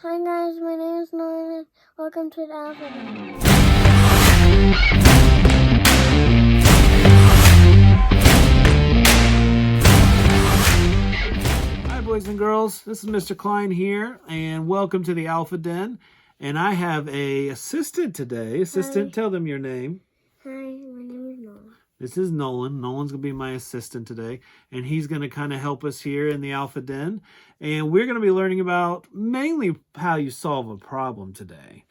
Hi guys, my name is Nolan. Welcome to the alphabet. Hi boys and girls, this is Mr. Klein here, and welcome to the Alpha Den. And I have a assistant today. Assistant, tell them your name. Hi, my name is Nolan. This is Nolan. Nolan's going to be my assistant today, and he's going to kind of help us here in the Alpha Den. And we're going to be learning about mainly how you solve a problem today.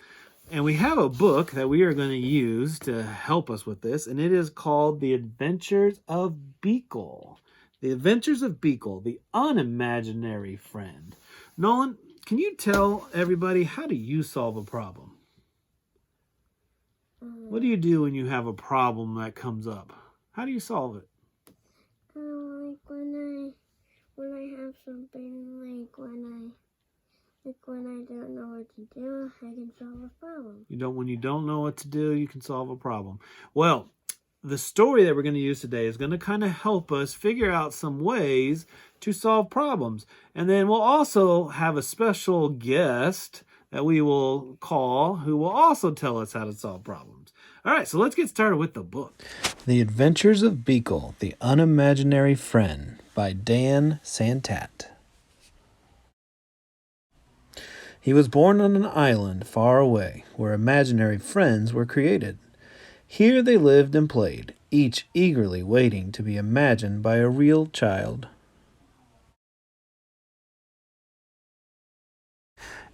And we have a book that we are going to use to help us with this, and it is called The Adventures of Beekle. The Adventures of Beekle, the Unimaginary Friend. Nolan, can you tell everybody, how do you solve a problem? What do you do when you have a problem that comes up? How do you solve it? Like when I have something, when I don't know what to do, I can solve a problem. When you don't know what to do, you can solve a problem. Well, the story that we're going to use today is going to kind of help us figure out some ways to solve problems. And then we'll also have a special guest that we will call who will also tell us how to solve problems. All right, so let's get started with the book. The Adventures of Beekle, the Unimaginary Friend by Dan Santat. He was born on an island far away where imaginary friends were created. Here they lived and played, each eagerly waiting to be imagined by a real child.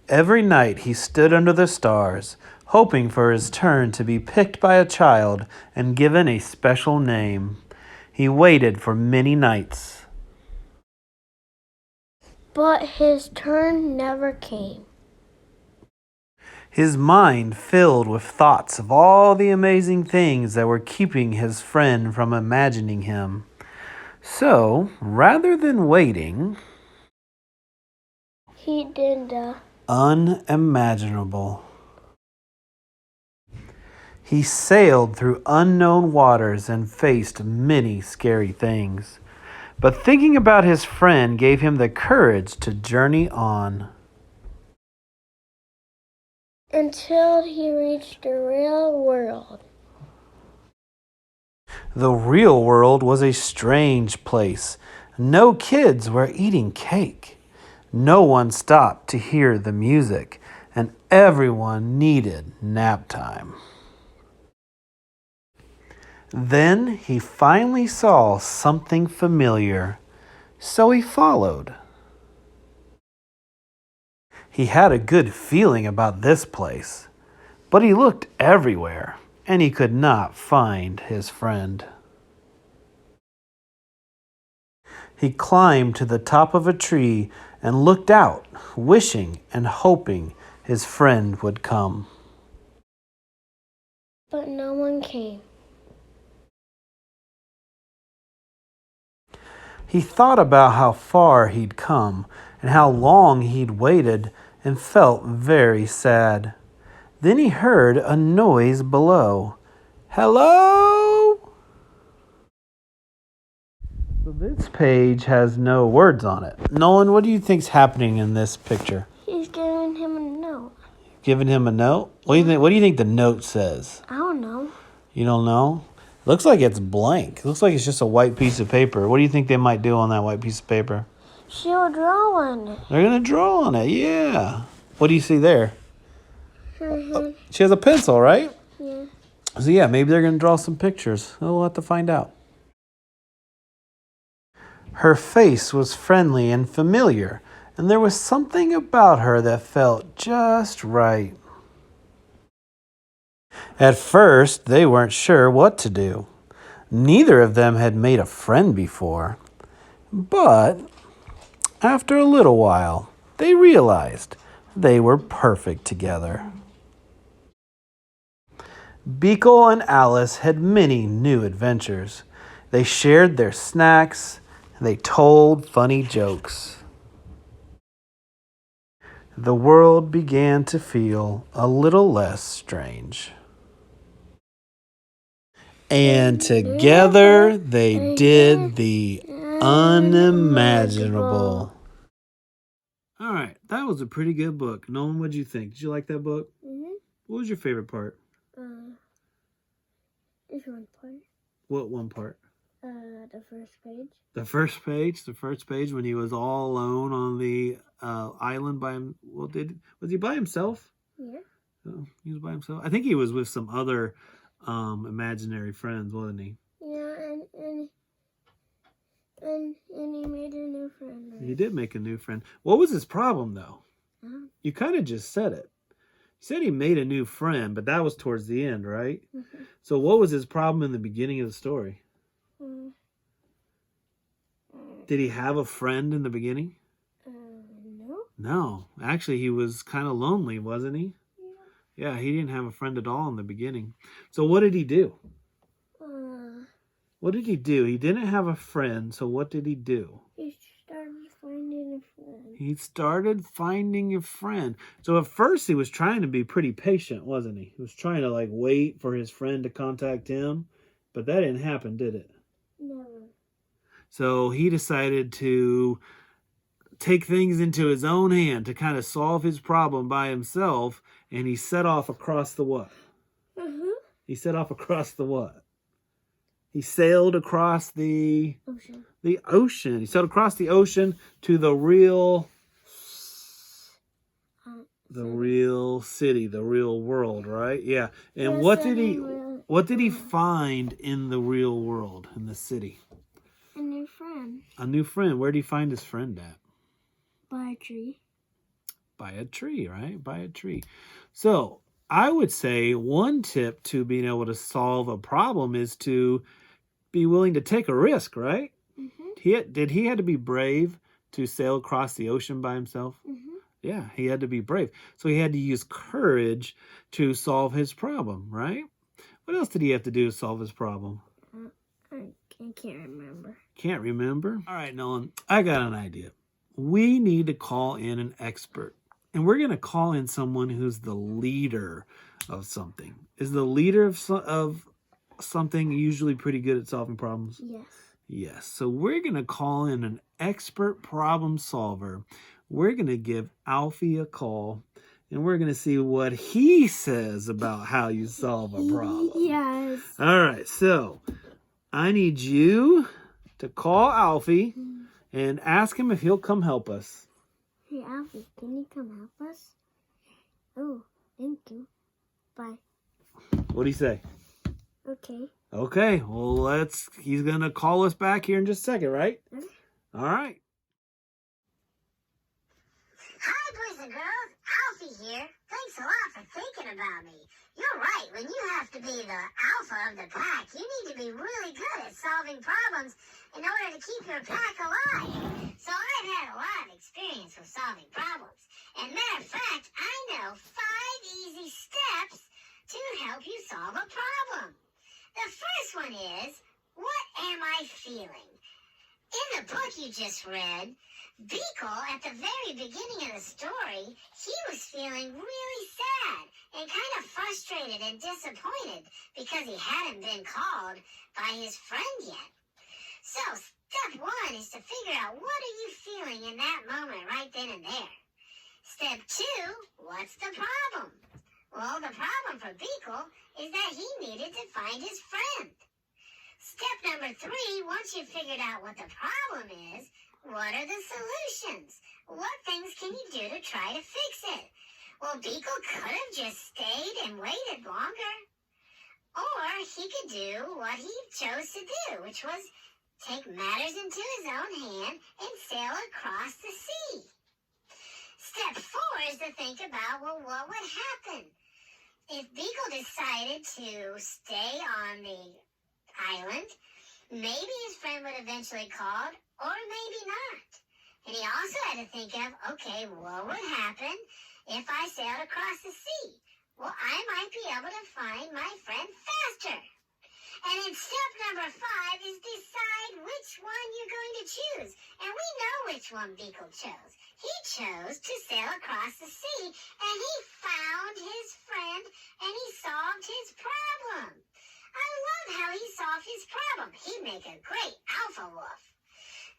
Every night he stood under the stars, hoping for his turn to be picked by a child and given a special name. He waited for many nights. But his turn never came. His mind filled with thoughts of all the amazing things that were keeping his friend from imagining him. So, rather than waiting, He did the unimaginable. He sailed through unknown waters and faced many scary things. But thinking about his friend gave him the courage to journey on. until he reached the real world. The real world was a strange place. No kids were eating cake. No one stopped to hear the music, and everyone needed nap time. Then he finally saw something familiar, so he followed. He had a good feeling about this place, but he looked everywhere, and he could not find his friend. He climbed to the top of a tree and looked out, wishing and hoping his friend would come. But no one came. He thought about how far he'd come and how long he'd waited and felt very sad. Then he heard a noise below. Hello? So this page has no words on it. Nolan, what do you think's happening in this picture? He's giving him a note. Giving him a note? What do you think the note says? I don't know. You don't know? Looks like it's blank. Looks like it's just a white piece of paper. What do you think they might do on that white piece of paper? She'll draw on it. They're going to draw on it, yeah. What do you see there? Mm-hmm. She has a pencil, right? Yeah. So yeah, maybe they're going to draw some pictures. We'll have to find out. Her face was friendly and familiar, and there was something about her that felt just right. At first, they weren't sure what to do. Neither of them had made a friend before. But after a little while, they realized they were perfect together. Beekle and Alice had many new adventures. They shared their snacks, and they told funny jokes. The world began to feel a little less strange. And together they did the unimaginable. All right, That was a pretty good book. Nolan, what'd you think? Did you like that book? Mm-hmm. What was your favorite part? This one part. What one part? The first page. The first page. The first page when he was all alone on the island by him. Well, was he by himself? Yeah. Oh, he was by himself. I think he was with some other imaginary friends, wasn't he? Yeah, and he made a new friend. Right? He did make a new friend. What was his problem, though? You kind of just said it. You said he made a new friend, but that was towards the end, right? Mm-hmm. So what was his problem in the beginning of the story? Did he have a friend in the beginning? No. No. Actually, he was kind of lonely, wasn't he? Yeah, he didn't have a friend at all in the beginning. So what did he do? What did he do? He didn't have a friend, so what did he do? He started finding a friend. He started finding a friend. So at first he was trying to be pretty patient, wasn't he? He was trying to like wait for his friend to contact him, but that didn't happen, did it? No. So he decided to take things into his own hand to kind of solve his problem by himself, and he set off across the what? He set off across the what? He sailed across the ocean. The ocean. He sailed across the ocean to the real city, the real world, right? Yeah. And what did he find in the real world, in the city? A new friend. A new friend. Where did he find his friend at? By a tree. By a tree, right? By a tree. So I would say one tip to being able to solve a problem is to be willing to take a risk, right? Mm-hmm. Did he had to be brave to sail across the ocean by himself? Mm-hmm. Yeah, he had to be brave. So he had to use courage to solve his problem, right? What else did he have to do to solve his problem? I can't remember. Can't remember? All right, Nolan, I got an idea. We need to call in an expert. And we're going to call in someone who's the leader of something. Is the leader of something usually pretty good at solving problems? Yes. Yes. So we're going to call in an expert problem solver. We're going to give Alfie a call, and we're going to see what he says about how you solve a problem. Yes. All right. So I need you to call Alfie and ask him if he'll come help us. Hey, Alfie, can you come help us? Oh, thank you. Bye. What do you say? Okay. Okay, well, he's going to call us back here in just a second, right? Okay. All right. Hi, boys and girls. Alfie here. Thanks a lot for thinking about me. You're right. When you have to be the alpha of the pack, you need to be really good at solving problems in order to keep your pack alive. So I've had a lot of experience with solving problems. And matter of fact, I know 5 easy steps to help you solve a problem. The first one is, what am I feeling? In the book you just read, Beekle, at the very beginning of the story, he was feeling really sad and kind of frustrated and disappointed because he hadn't been called by his friend yet. So step 1 is to figure out what are you feeling in that moment right then and there. Step 2, what's the problem? Well, the problem for Beekle is that he needed to find his friend. Step number 3, once you've figured out what the problem is, what are the solutions? What things can you do to try to fix it? Well, Beekle could have just stayed and waited longer. Or he could do what he chose to do, which was take matters into his own hand and sail across the sea. Step 4 is to think about, well, what would happen if Beekle decided to stay on the island? Maybe his friend would eventually call, or maybe not. And he also had to think of, okay, what would happen if I sailed across the sea? Well, I might be able to find my friend faster. And then step number 5 is decide which one you're going to choose. And we know which one Beekle chose. He chose to sail across the sea, and he found his friend, and he solved his problem. I love how he solved his problem. He'd make a great alpha wolf.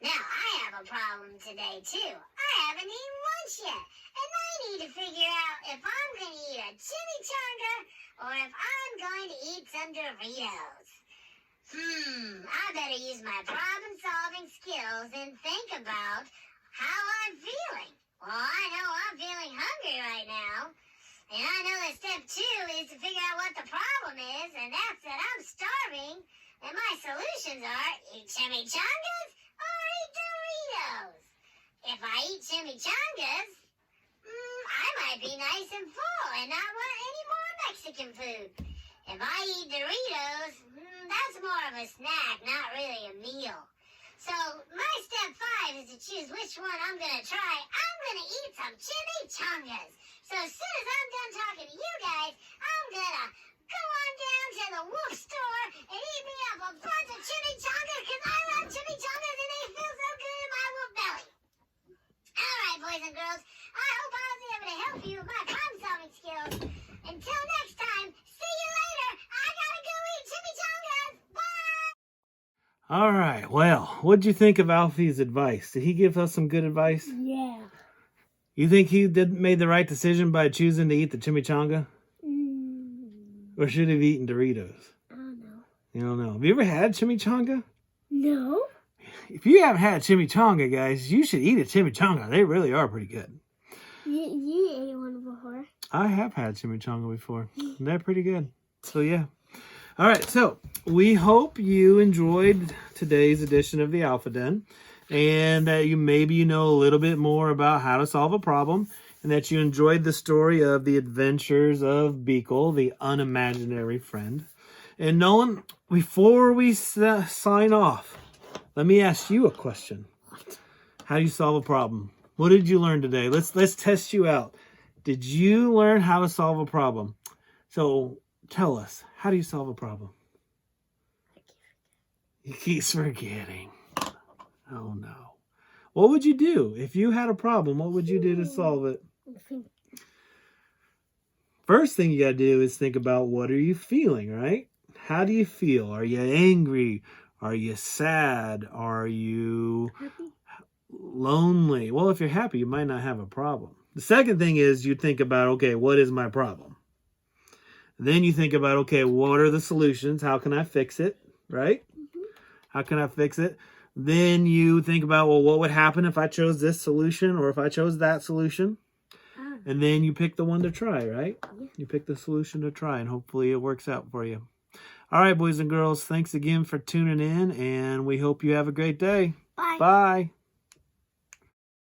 Now, I have a problem today, too. I haven't eaten lunch lunch yet, and I need to figure out if I'm going to eat a chimichanga or if I'm going to eat some Doritos. I better use my problem-solving skills and think about how I'm feeling. Well, I know I'm feeling hungry right now. And I know that step 2 is to figure out what the problem is, and that's that I'm starving. And my solutions are eat chimichangas or eat Doritos. If I eat chimichangas, I might be nice and full and not want any more Mexican food. If I eat Doritos, that's more of a snack, not really a meal. So my step 5 is to choose which one I'm going to try. I'm going to eat some chimichangas. So as soon as I'm done talking to you guys, I'm going to go on down to the Wolf store and eat me up a bunch of chimichangas because I love chimichangas and they feel so good in my wolf belly. All right, boys and girls, I hope I was able to help you with my problem-solving skills. Until next time, see you later. I got to go eat chimichangas. Bye. All right. Well, what'd you think of Alfie's advice? Did he give us some good advice? Yeah. You think he made the right decision by choosing to eat the chimichanga? Or should he have eaten Doritos? I don't know. You don't know. Have you ever had chimichanga? No. If you haven't had chimichanga, guys, you should eat a chimichanga. They really are pretty good. You ate one before. I have had chimichanga before. They're pretty good. So, yeah. All right. So, we hope you enjoyed today's edition of the Alpha Den and that you know a little bit more about how to solve a problem and that you enjoyed the story of the adventures of Beekle, the unimaginary friend. And Nolan, before we sign off, let me ask you a question. How do you solve a problem? What did you learn today? Let's test you out. Did you learn how to solve a problem? So tell us, how do you solve a problem? He keeps forgetting. Oh no. What would you do if you had a problem? What would you do to solve it? First thing you got to do is think about what are you feeling, right? How do you feel? Are you angry? Are you sad? Are you lonely? Well, if you're happy, you might not have a problem. The second thing is you think about, okay, what is my problem? Then you think about, okay, what are the solutions? How can I fix it? Right? How can I fix it? Then you think about, well, what would happen if I chose this solution or if I chose that solution? And then you pick the one to try, right? Yeah. You pick the solution to try, and hopefully it works out for you. All right, boys and girls, thanks again for tuning in, and we hope you have a great day. Bye. Bye.